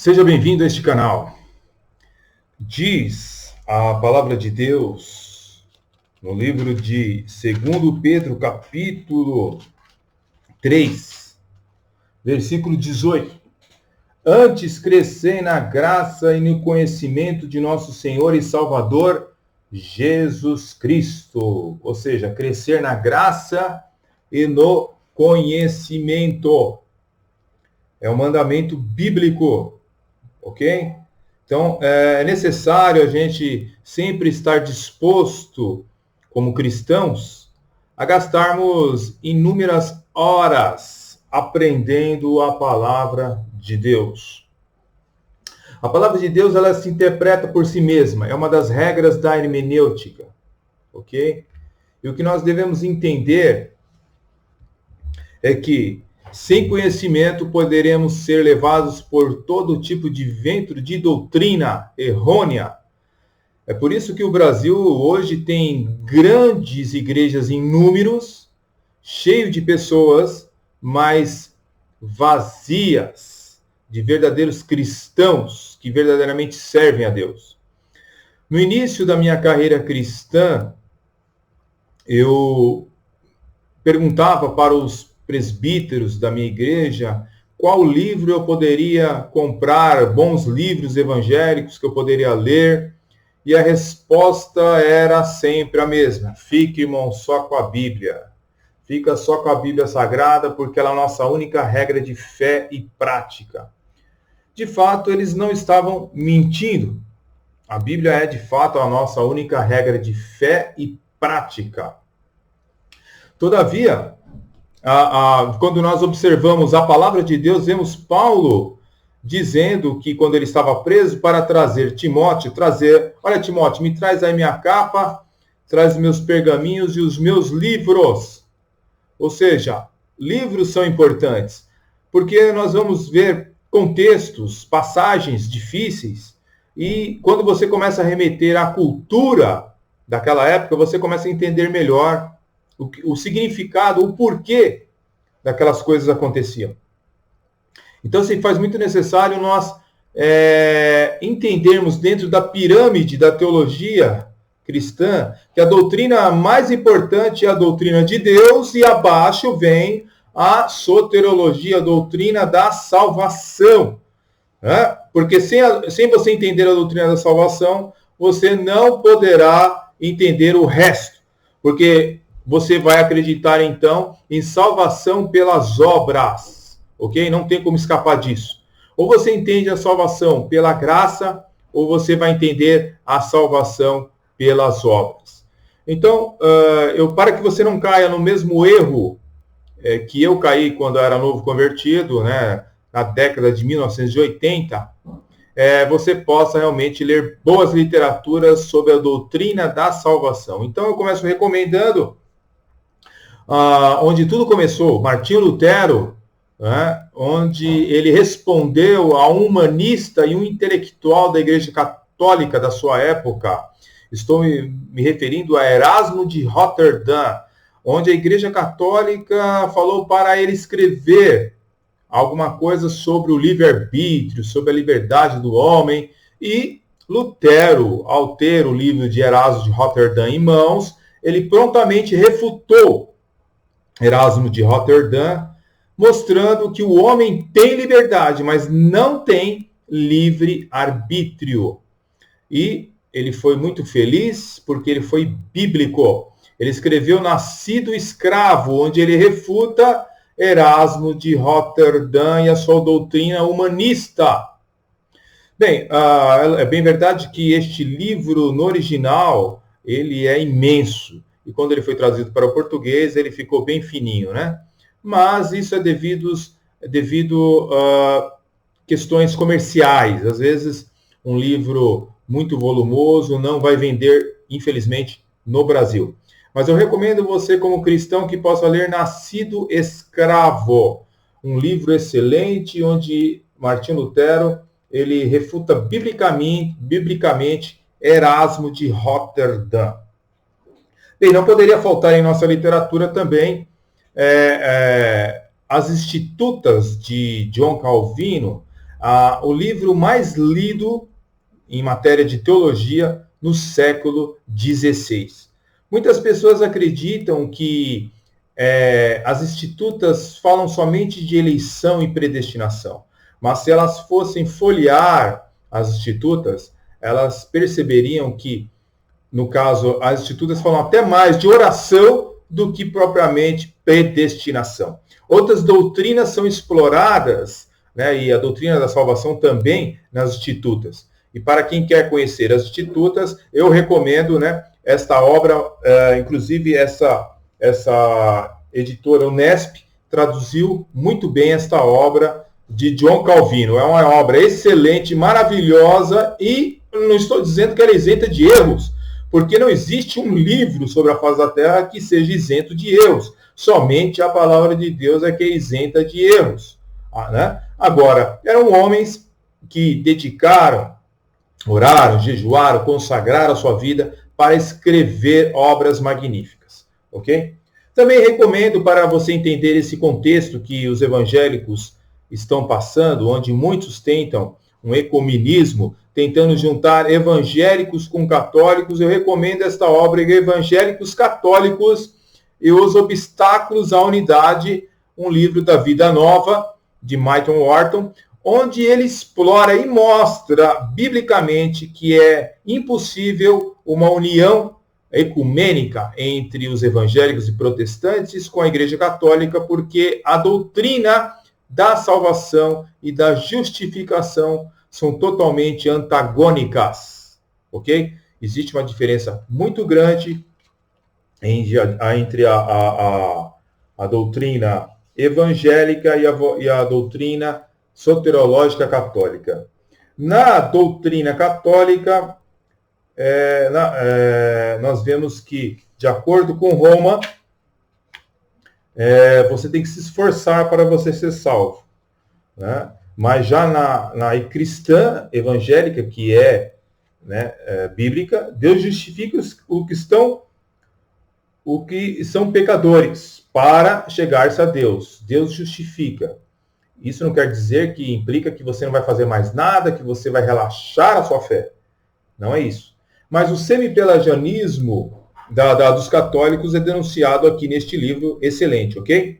Seja bem-vindo a este canal. Diz a palavra de Deus no livro de 2 Pedro, capítulo 3, versículo 18. Antes crescei na graça e no conhecimento de nosso Senhor e Salvador Jesus Cristo. Ou seja, crescer na graça e no conhecimento. É um mandamento bíblico. Ok? Então, é necessário a gente sempre estar disposto, como cristãos, a gastarmos inúmeras horas aprendendo a palavra de Deus. A palavra de Deus, ela se interpreta por si mesma, é uma das regras da hermenêutica. Ok? E o que nós devemos entender é que sem conhecimento, poderemos ser levados por todo tipo de vento de doutrina errônea. É por isso que o Brasil hoje tem grandes igrejas em números, cheio de pessoas, mas vazias de verdadeiros cristãos que verdadeiramente servem a Deus. No início da minha carreira cristã, eu perguntava para os presbíteros da minha igreja qual livro eu poderia comprar, bons livros evangélicos que eu poderia ler, e a resposta era sempre a mesma: fique, irmão, só com a Bíblia. Fica só com a Bíblia Sagrada, porque ela é a nossa única regra de fé e prática. De fato, eles não estavam mentindo. A Bíblia é, de fato, a nossa única regra de fé e prática. Todavia, quando nós observamos a palavra de Deus, vemos Paulo dizendo que quando ele estava preso, para trazer Timóteo, olha, Timóteo, me traz aí minha capa, traz meus pergaminhos e os meus livros. Ou seja, livros são importantes, porque nós vamos ver contextos, passagens difíceis, e quando você começa a remeter à cultura daquela época, você começa a entender melhor o significado, o porquê daquelas coisas aconteciam. Então, se faz muito necessário nós entendermos dentro da pirâmide da teologia cristã que a doutrina mais importante é a doutrina de Deus e abaixo vem a soteriologia, a doutrina da salvação. Né? Porque sem você entender a doutrina da salvação, você não poderá entender o resto. Porque você vai acreditar, então, em salvação pelas obras, ok? Não tem como escapar disso. Ou você entende a salvação pela graça, ou você vai entender a salvação pelas obras. Então, para que você não caia no mesmo erro que eu caí quando eu era novo convertido, né, na década de 1980, você possa realmente ler boas literaturas sobre a doutrina da salvação. Então, eu começo recomendando onde tudo começou, Martinho Lutero, né, onde ele respondeu a um humanista e um intelectual da Igreja Católica da sua época. Estou me referindo a Erasmo de Roterdã, onde a Igreja Católica falou para ele escrever alguma coisa sobre o livre-arbítrio, sobre a liberdade do homem, e Lutero, ao ter o livro de Erasmo de Roterdã em mãos, ele prontamente refutou Erasmo de Roterdã, mostrando que o homem tem liberdade, mas não tem livre-arbítrio. E ele foi muito feliz porque ele foi bíblico. Ele escreveu Nascido Escravo, onde ele refuta Erasmo de Roterdã e a sua doutrina humanista. Bem, é bem verdade que este livro, no original, ele é imenso. E quando ele foi traduzido para o português, ele ficou bem fininho, né? Mas isso é devido a questões comerciais. Às vezes, um livro muito volumoso não vai vender, infelizmente, no Brasil. Mas eu recomendo você, como cristão, que possa ler Nascido Escravo, um livro excelente, onde Martinho Lutero ele refuta biblicamente Erasmo de Roterdã. Bem, não poderia faltar em nossa literatura também as Institutas de John Calvino, o livro mais lido em matéria de teologia no século XVI. Muitas pessoas acreditam que as institutas falam somente de eleição e predestinação, mas se elas fossem folhear as institutas, elas perceberiam que, no caso, as institutas falam até mais de oração do que propriamente predestinação. Outras doutrinas são exploradas, né, e a doutrina da salvação também nas institutas. E para quem quer conhecer as institutas, eu recomendo, né, esta obra, inclusive essa editora Unesp traduziu muito bem esta obra de John Calvino. É uma obra excelente, maravilhosa, e não estou dizendo que ela é isenta de erros, porque não existe um livro sobre a face da Terra que seja isento de erros. Somente a palavra de Deus é que é isenta de erros. Né? Agora, eram homens que dedicaram, oraram, jejuaram, consagraram a sua vida para escrever obras magníficas. Ok? Também recomendo, para você entender esse contexto que os evangélicos estão passando, onde muitos tentam um ecumenismo, tentando juntar evangélicos com católicos, eu recomendo esta obra, Evangélicos Católicos e os Obstáculos à Unidade, um livro da Vida Nova, de Michael Wharton, onde ele explora e mostra biblicamente que é impossível uma união ecumênica entre os evangélicos e protestantes com a Igreja Católica, porque a doutrina da salvação e da justificação são totalmente antagônicas, ok? Existe uma diferença muito grande entre a doutrina evangélica e a doutrina soterológica católica. Na doutrina católica, nós vemos que, de acordo com Roma, você tem que se esforçar para você ser salvo, né? Mas já na cristã evangélica, que bíblica, Deus justifica os que são pecadores para chegar-se a Deus. Deus justifica. Isso não quer dizer que implica que você não vai fazer mais nada, que você vai relaxar a sua fé. Não é isso. Mas o semipelagianismo dos católicos é denunciado aqui neste livro excelente, ok?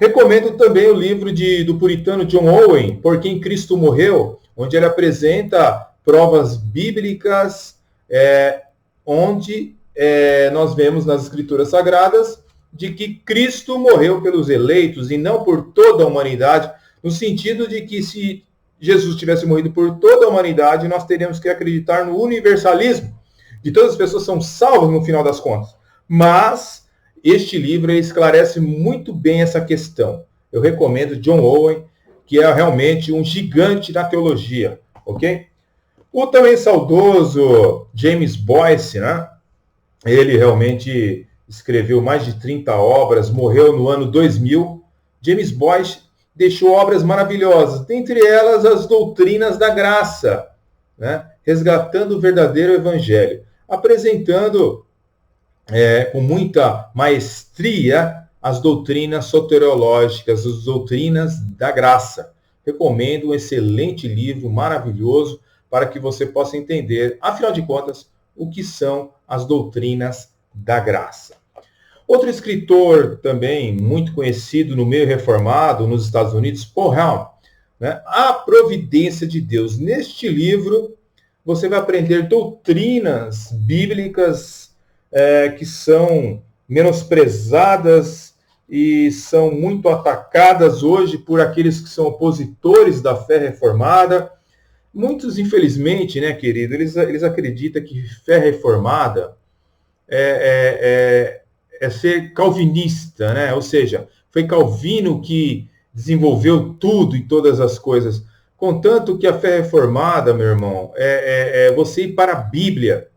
Recomendo também o livro do puritano John Owen, Por Quem Cristo Morreu, onde ele apresenta provas bíblicas, onde nós vemos nas Escrituras Sagradas de que Cristo morreu pelos eleitos e não por toda a humanidade, no sentido de que se Jesus tivesse morrido por toda a humanidade, nós teríamos que acreditar no universalismo, de todas as pessoas são salvas no final das contas. Mas este livro esclarece muito bem essa questão. Eu recomendo John Owen, que é realmente um gigante da teologia, ok? O também saudoso James Boyce, né? Ele realmente escreveu mais de 30 obras, morreu no ano 2000. James Boyce deixou obras maravilhosas, dentre elas as doutrinas da graça, né? Resgatando o verdadeiro evangelho, apresentando com muita maestria as doutrinas soteriológicas, as doutrinas da graça. Recomendo um excelente livro, maravilhoso, para que você possa entender, afinal de contas, o que são as doutrinas da graça. Outro escritor também muito conhecido no meio reformado nos Estados Unidos, Paul Helm, né? A Providência de Deus. Neste livro, você vai aprender doutrinas bíblicas que são menosprezadas e são muito atacadas hoje por aqueles que são opositores da fé reformada. Muitos, infelizmente, né, querido, eles acreditam que fé reformada é ser calvinista, né? Ou seja, foi Calvino que desenvolveu tudo e todas as coisas. Contanto que a fé reformada, meu irmão, você ir para a Bíblia,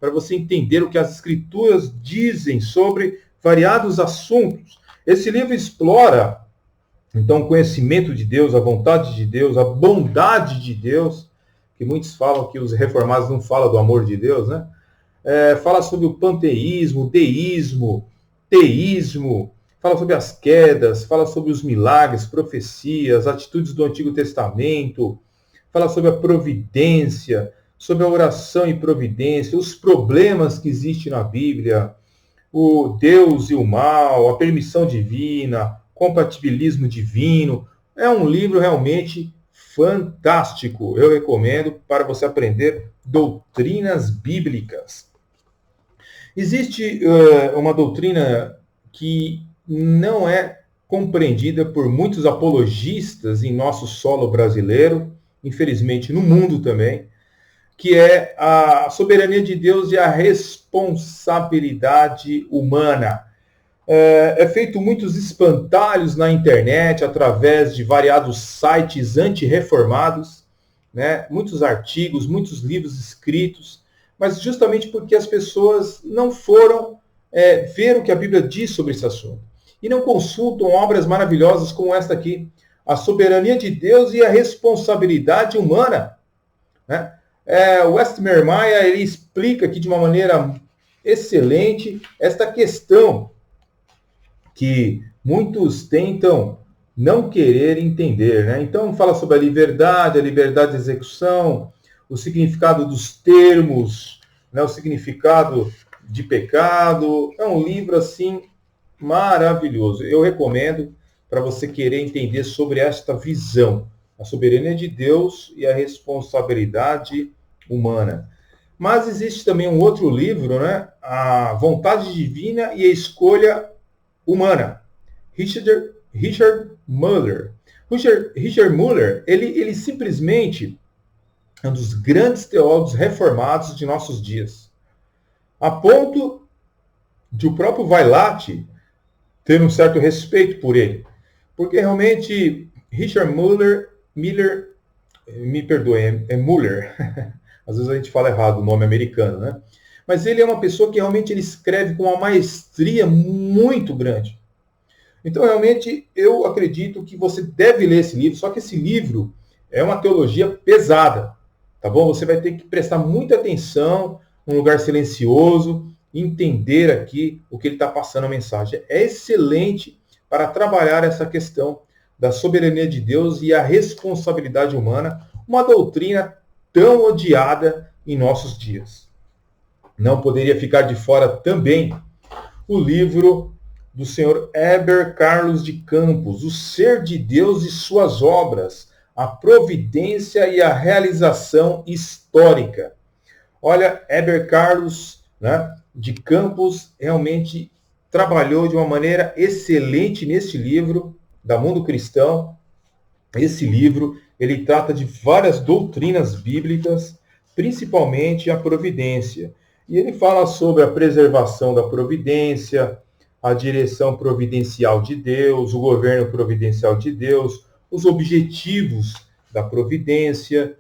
para você entender o que as Escrituras dizem sobre variados assuntos. Esse livro explora, então, o conhecimento de Deus, a vontade de Deus, a bondade de Deus, que muitos falam que os reformados não falam do amor de Deus, né? Fala sobre o panteísmo, deísmo, teísmo, fala sobre as quedas, fala sobre os milagres, profecias, atitudes do Antigo Testamento, fala sobre a providência, sobre a oração e providência, os problemas que existem na Bíblia, o Deus e o mal, a permissão divina, compatibilismo divino. É um livro realmente fantástico. Eu recomendo para você aprender doutrinas bíblicas. Existe uma doutrina que não é compreendida por muitos apologistas em nosso solo brasileiro, infelizmente no mundo também, que é a soberania de Deus e a responsabilidade humana. É feito muitos espantalhos na internet através de variados sites antirreformados, né? Muitos artigos, muitos livros escritos, mas justamente porque as pessoas não foram ver o que a Bíblia diz sobre esse assunto. E não consultam obras maravilhosas como esta aqui, a soberania de Deus e a responsabilidade humana, né? Westmeyer ele explica aqui de uma maneira excelente esta questão que muitos tentam não querer entender, né? Então fala sobre a liberdade de execução, o significado dos termos, né? O significado de pecado. É um livro assim maravilhoso. Eu recomendo para você querer entender sobre esta visão, a soberania de Deus e a responsabilidade humana. Mas existe também um outro livro, né? A vontade divina e a escolha humana. Richard Muller. Richard Muller, ele simplesmente é um dos grandes teólogos reformados de nossos dias. A ponto de o próprio Vailate ter um certo respeito por ele. Porque realmente Richard Muller, me perdoe, é Muller. Às vezes a gente fala errado o nome americano, né? Mas ele é uma pessoa que realmente ele escreve com uma maestria muito grande. Então, realmente, eu acredito que você deve ler esse livro, só que esse livro é uma teologia pesada, tá bom? Você vai ter que prestar muita atenção, num lugar silencioso, entender aqui o que ele está passando a mensagem. É excelente para trabalhar essa questão da soberania de Deus e a responsabilidade humana, uma doutrina tão odiada em nossos dias. Não poderia ficar de fora também o livro do senhor Heber Carlos de Campos, O Ser de Deus e Suas Obras, a Providência e a Realização Histórica. Olha, Heber Carlos, né, de Campos realmente trabalhou de uma maneira excelente neste livro da Mundo Cristão. Esse livro, ele trata de várias doutrinas bíblicas, principalmente a providência. E ele fala sobre a preservação da providência, a direção providencial de Deus, o governo providencial de Deus, os objetivos da providência,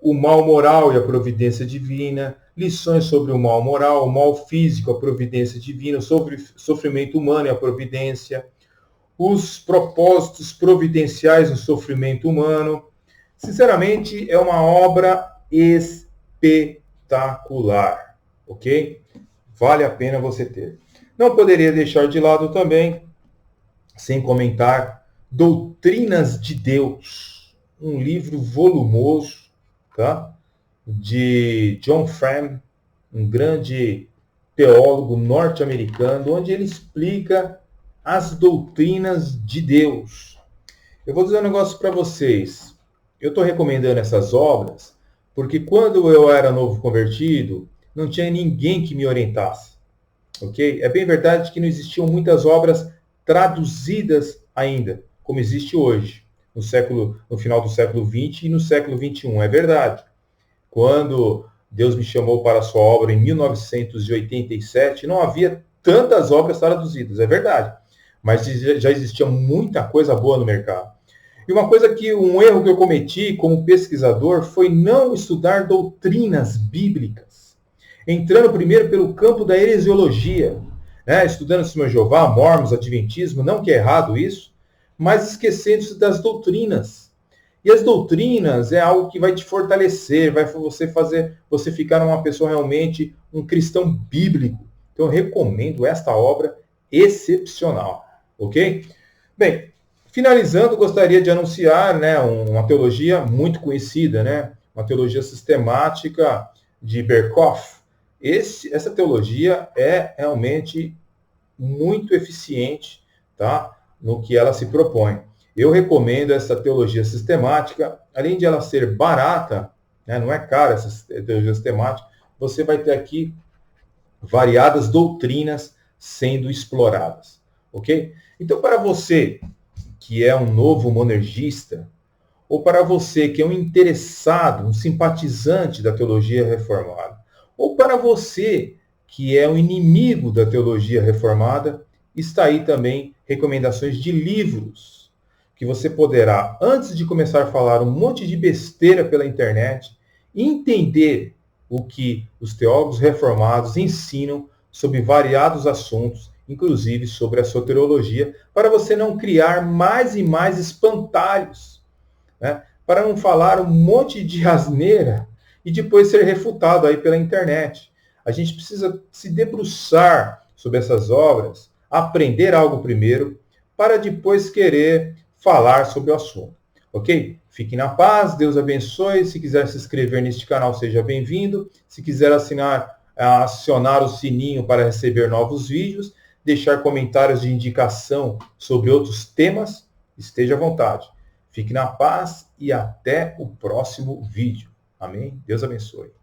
o mal moral e a providência divina, lições sobre o mal moral, o mal físico, a providência divina, sobre sofrimento humano e a providência, os propósitos providenciais no sofrimento humano. Sinceramente, é uma obra espetacular, ok? Vale a pena você ter. Não poderia deixar de lado também, sem comentar, Doutrinas de Deus, um livro volumoso, tá? De John Frame, um grande teólogo norte-americano, onde ele explica as doutrinas de Deus. Eu vou dizer um negócio para vocês. Eu estou recomendando essas obras porque quando eu era novo convertido, não tinha ninguém que me orientasse. Ok? É bem verdade que não existiam muitas obras traduzidas ainda, como existe hoje, no final do século XX e no século XXI. É verdade. Quando Deus me chamou para a sua obra em 1987, não havia tantas obras traduzidas, é verdade. Mas já existia muita coisa boa no mercado. E um erro que eu cometi como pesquisador foi não estudar doutrinas bíblicas. Entrando primeiro pelo campo da heresiologia, né? Estudando Testemunho de Jeová, Mormons, Adventismo, não que é errado isso, mas esquecendo-se das doutrinas. E as doutrinas é algo que vai te fortalecer, vai fazer você ficar uma pessoa realmente, um cristão bíblico. Então eu recomendo esta obra excepcional, ok? Bem, finalizando, gostaria de anunciar, né, uma teologia muito conhecida, né, uma teologia sistemática de Berkhof. Essa teologia é realmente muito eficiente, tá, no que ela se propõe. Eu recomendo essa teologia sistemática, além de ela ser barata, né, não é cara essa teologia sistemática, você vai ter aqui variadas doutrinas sendo exploradas, ok? Então, para você que é um novo monergista, ou para você que é um interessado, um simpatizante da teologia reformada, ou para você que é um inimigo da teologia reformada, está aí também recomendações de livros que você poderá, antes de começar a falar um monte de besteira pela internet, entender o que os teólogos reformados ensinam sobre variados assuntos, inclusive sobre a soteriologia, para você não criar mais e mais espantalhos, né? Para não falar um monte de asneira e depois ser refutado aí pela internet. A gente precisa se debruçar sobre essas obras, aprender algo primeiro, para depois querer falar sobre o assunto. Ok? Fique na paz, Deus abençoe. Se quiser se inscrever neste canal, seja bem-vindo. Se quiser acionar o sininho para receber novos vídeos, deixar comentários de indicação sobre outros temas, esteja à vontade. Fique na paz e até o próximo vídeo. Amém? Deus abençoe.